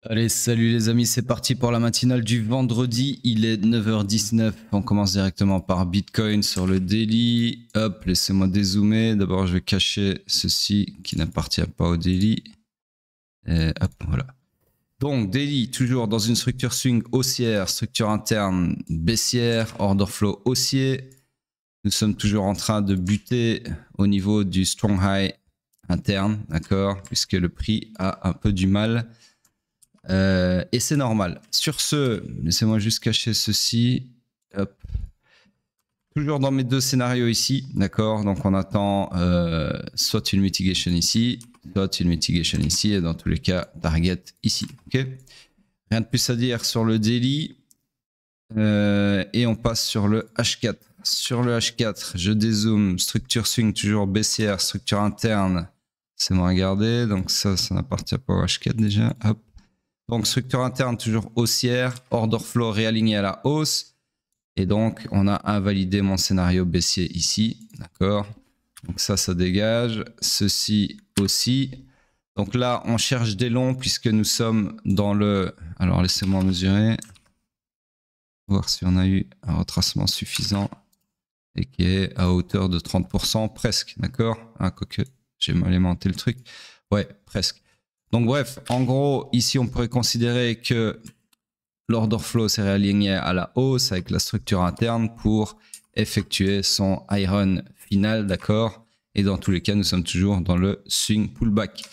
Allez, salut les amis, c'est parti pour la matinale du vendredi. Il est 9h19. On commence directement par Bitcoin sur le daily. Hop, laissez-moi dézoomer. D'abord, je vais cacher ceci qui n'appartient pas au daily. Et hop, voilà. Donc, daily, toujours dans une structure swing haussière, structure interne baissière, order flow haussier. Nous sommes toujours en train de buter au niveau du strong high interne, d'accord, puisque le prix a un peu du mal. Et c'est normal. Sur ce, laissez-moi juste cacher ceci. Hop. Toujours dans mes deux scénarios ici, d'accord. Donc on attend soit une mitigation ici, soit une mitigation ici, et dans tous les cas, target ici. Ok. Rien de plus à dire sur le daily. Et on passe sur le H4. Sur le H4, je dézoome. Structure swing toujours baissière, structure interne. C'est moi regarder. Donc ça n'appartient pas au H4 déjà. Hop. Donc structure interne toujours haussière, order flow réaligné à la hausse. Et donc on a invalidé mon scénario baissier ici, d'accord. Donc ça dégage, ceci aussi. Donc là on cherche des longs puisque nous sommes dans le... Alors laissez-moi mesurer, voir si on a eu un retracement suffisant et qui est à hauteur de 30% presque, d'accord. Quoique j'ai mal aimanté le truc, ouais presque. Donc bref, en gros, ici on pourrait considérer que l'order flow s'est réaligné à la hausse avec la structure interne pour effectuer son iron final, d'accord. Et dans tous les cas, nous sommes toujours dans le swing pullback.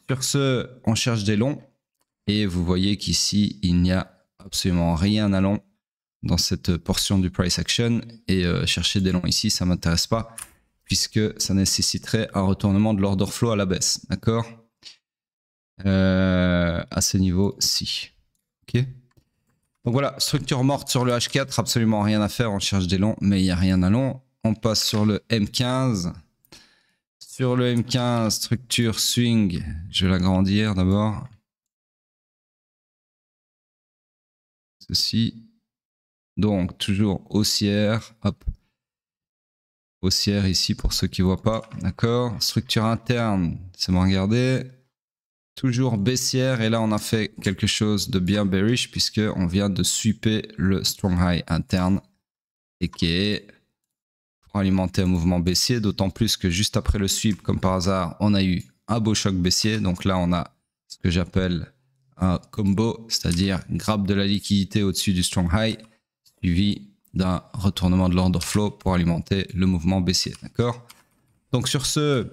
Sur ce, on cherche des longs et vous voyez qu'ici, il n'y a absolument rien à long dans cette portion du price action et chercher des longs ici, ça m'intéresse pas puisque ça nécessiterait un retournement de l'order flow à la baisse, d'accord. À ce niveau-ci. Ok. Donc voilà, structure morte sur le H4, absolument rien à faire, on cherche des longs, mais il n'y a rien à long. On passe sur le M15. Sur le M15, structure swing, je vais l'agrandir d'abord. Ceci. Donc toujours haussière, hop. Haussière ici pour ceux qui ne voient pas, d'accord. Structure interne, c'est bon, regardez. Toujours baissière et là on a fait quelque chose de bien bearish puisque on vient de sweeper le strong high interne et qui est pour alimenter un mouvement baissier, d'autant plus que juste après le sweep, comme par hasard, on a eu un beau choc baissier. Donc là on a ce que j'appelle un combo, c'est-à-dire grab de la liquidité au-dessus du strong high suivi d'un retournement de l'order flow pour alimenter le mouvement baissier, d'accord. Donc sur ce,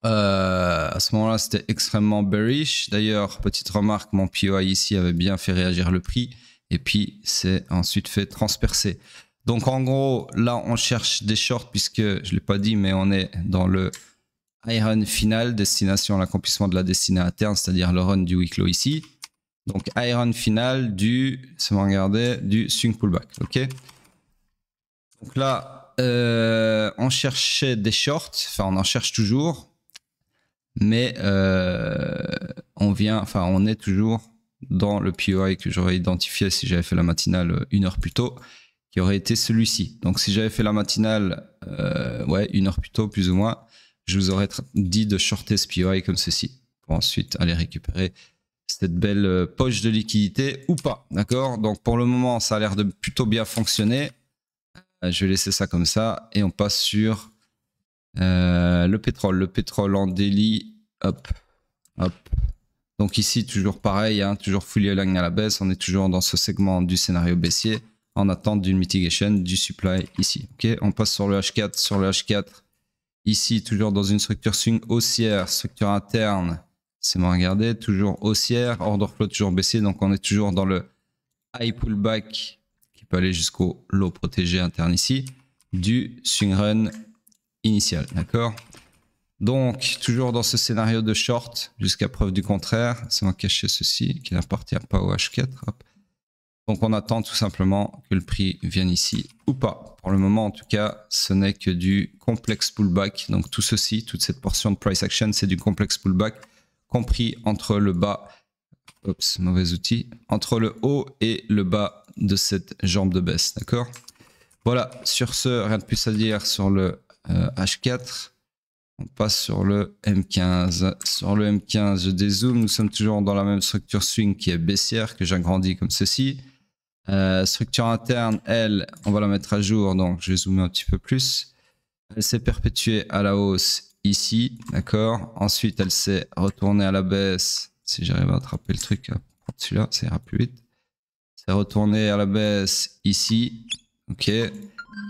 à ce moment-là, c'était extrêmement bearish. D'ailleurs, petite remarque, mon POI ici avait bien fait réagir le prix. Et puis, c'est ensuite fait transpercer. Donc, en gros, là, on cherche des shorts puisque, je ne l'ai pas dit, mais on est dans le high run final, destination à l'accomplissement de la destinée interne, c'est-à-dire le run du week low ici. Donc, high run final du, c'est bon, regardez, du swing pullback. OK. Donc là, on cherchait des shorts. Enfin, on en cherche toujours. Mais on est toujours dans le POI que j'aurais identifié si j'avais fait la matinale 1 heure plus tôt, qui aurait été celui-ci. Donc si j'avais fait la matinale 1 heure plus tôt, plus ou moins, je vous aurais dit de shorter ce POI comme ceci, pour ensuite aller récupérer cette belle poche de liquidité ou pas, d'accord. Donc pour le moment, ça a l'air de plutôt bien fonctionner. Je vais laisser ça comme ça et on passe sur le pétrole en daily, hop, hop. Donc ici, toujours pareil, hein, toujours fully aligned à la baisse. On est toujours dans ce segment du scénario baissier en attente d'une mitigation du supply ici. Ok, on passe sur le H4. Sur le H4, ici, toujours dans une structure swing haussière, structure interne. C'est bon, regardez, toujours haussière, order flow toujours baissier. Donc on est toujours dans le high pullback qui peut aller jusqu'au low protégé interne ici du swing run initial, d'accord. Donc toujours dans ce scénario de short jusqu'à preuve du contraire, c'est moi cacher ceci qui n'appartient pas au H4. Hop. Donc on attend tout simplement que le prix vienne ici ou pas. Pour le moment en tout cas, ce n'est que du complexe pullback. Donc tout ceci, toute cette portion de price action, c'est du complexe pullback compris entre le bas, oups, mauvais outil, entre le haut et le bas de cette jambe de baisse, d'accord. Voilà, sur ce, rien de plus à dire sur le H4. On passe sur le M15. Sur le M15, je dézoome. Nous sommes toujours dans la même structure swing qui est baissière que j'agrandis comme ceci. Structure interne, elle, on va la mettre à jour. Donc, je vais zoomer un petit peu plus. Elle s'est perpétuée à la hausse ici. D'accord. Ensuite, elle s'est retournée à la baisse. Si j'arrive à attraper le truc, celui-là, ça ira plus vite. C'est retournée à la baisse ici. OK. Et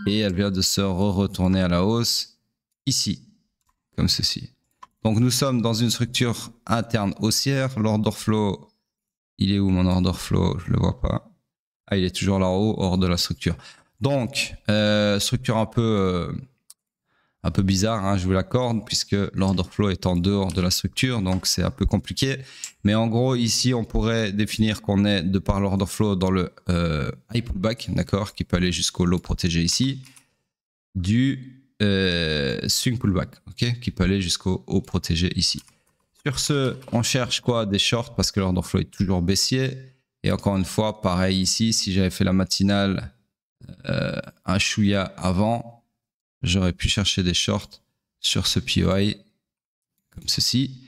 elle vient de se retourner à la hausse ici. Comme ceci. Donc nous sommes dans une structure interne haussière. L'order flow, il est où mon order flow? Je le vois pas. Ah, il est toujours là-haut, hors de la structure. Donc, structure un peu bizarre, hein, je vous l'accorde, puisque l'order flow est en dehors de la structure, donc c'est un peu compliqué. Mais en gros, ici, on pourrait définir qu'on est, de par l'order flow, dans le high pullback, d'accord, qui peut aller jusqu'au low protégé ici, du swing pullback, ok, qui peut aller jusqu'au haut protégé ici. Sur ce, on cherche quoi? Des shorts, parce que l'order flow est toujours baissier. Et encore une fois, pareil ici, si j'avais fait la matinale un chouïa avant, j'aurais pu chercher des shorts sur ce POI, comme ceci,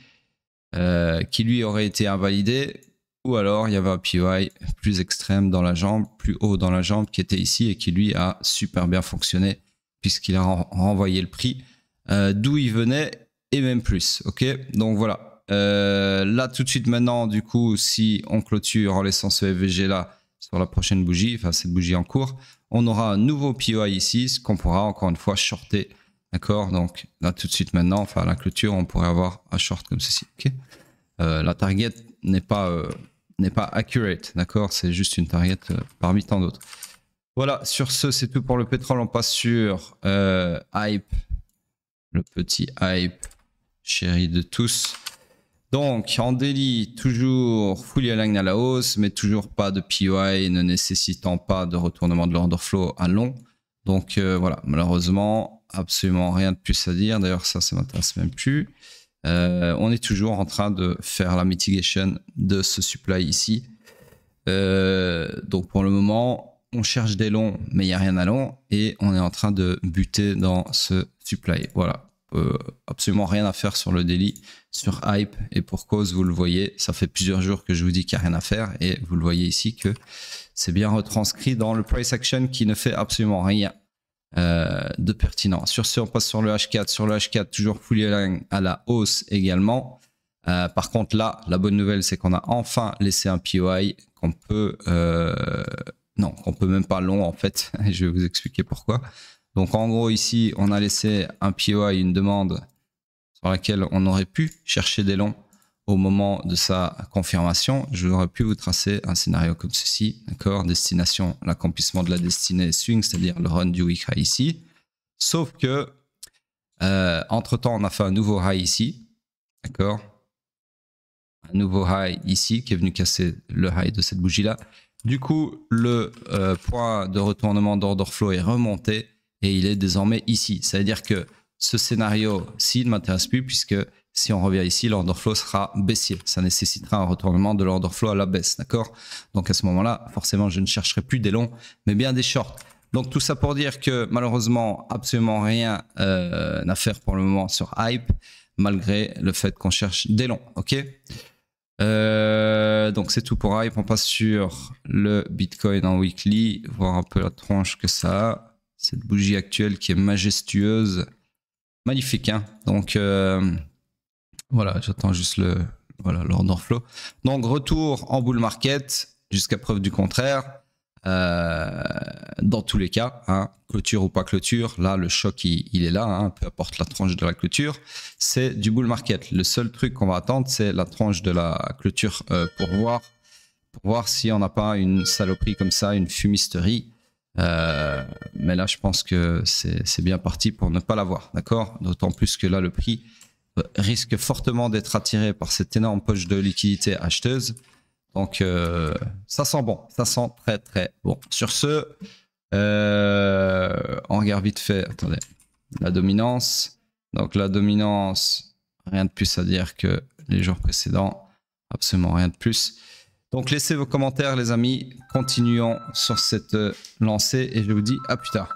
qui lui aurait été invalidé. Ou alors, il y avait un POI plus extrême dans la jambe, plus haut dans la jambe, qui était ici et qui lui a super bien fonctionné, puisqu'il a renvoyé le prix d'où il venait et même plus. Ok, donc voilà. Là tout de suite maintenant, du coup, si on clôture en laissant ce FVG là sur la prochaine bougie, enfin cette bougie en cours, on aura un nouveau POI ici, ce qu'on pourra encore une fois shorter. D'accord, donc là tout de suite maintenant, enfin à la clôture, on pourrait avoir un short comme ceci. Ok, la target n'est pas accurate, d'accord, c'est juste une target parmi tant d'autres. Voilà, sur ce, c'est tout pour le pétrole. On passe sur Hype, le petit Hype chéri de tous. Donc, en daily, toujours fully aligned à la hausse, mais toujours pas de POI, ne nécessitant pas de retournement de l'order flow à long. Donc, voilà, malheureusement, absolument rien de plus à dire. D'ailleurs, ça m'intéresse même plus. On est toujours en train de faire la mitigation de ce supply ici. Donc, pour le moment, on cherche des longs, mais il n'y a rien à long. Et on est en train de buter dans ce supply. Voilà. Absolument rien à faire sur le daily, sur Hype. Et pour cause, vous le voyez, ça fait plusieurs jours que je vous dis qu'il n'y a rien à faire. Et vous le voyez ici que c'est bien retranscrit dans le price action qui ne fait absolument rien de pertinent. Sur ce, on passe sur le H4. Sur le H4, toujours fully aligned à la hausse également. Par contre, là, la bonne nouvelle, c'est qu'on a enfin laissé un POI qu'on peut... non, qu'on peut même pas long en fait. Je vais vous expliquer pourquoi. Donc en gros ici, on a laissé un POI, une demande sur laquelle on aurait pu chercher des longs au moment de sa confirmation. Je aurais pu vous tracer un scénario comme ceci, d'accord, destination, l'accomplissement de la destinée swing, c'est-à-dire le run du week high ici. Sauf que entre-temps, on a fait un nouveau high ici, d'accord, un nouveau high ici qui est venu casser le high de cette bougie-là. Du coup, le point de retournement d'order flow est remonté et il est désormais ici. Ça veut dire que ce scénario-ci ne m'intéresse plus puisque si on revient ici, l'order flow sera baissier. Ça nécessitera un retournement de l'order flow à la baisse, d'accord? Donc à ce moment-là, forcément, je ne chercherai plus des longs, mais bien des shorts. Donc tout ça pour dire que malheureusement, absolument rien à faire pour le moment sur Hype, malgré le fait qu'on cherche des longs, ok? Donc c'est tout pour Hype. On passe sur le Bitcoin en weekly, voir un peu la tronche que ça a. Cette bougie actuelle qui est majestueuse, magnifique, hein. Donc voilà, j'attends juste l'order flow. Donc retour en bull market jusqu'à preuve du contraire. Dans tous les cas, hein, clôture ou pas clôture, là le choc il est là, hein, peu importe la tranche de la clôture, c'est du bull market. Le seul truc qu'on va attendre, c'est la tranche de la clôture pour voir si on n'a pas une saloperie comme ça, une fumisterie. Mais là je pense que c'est bien parti pour ne pas l'avoir, d'accord? D'autant plus que là le prix risque fortement d'être attiré par cette énorme poche de liquidité acheteuse. Donc ça sent bon, ça sent très très bon. Sur ce, on regarde vite fait, attendez, la dominance. Donc la dominance, rien de plus à dire que les jours précédents, absolument rien de plus. Donc laissez vos commentaires les amis, continuons sur cette lancée et je vous dis à plus tard.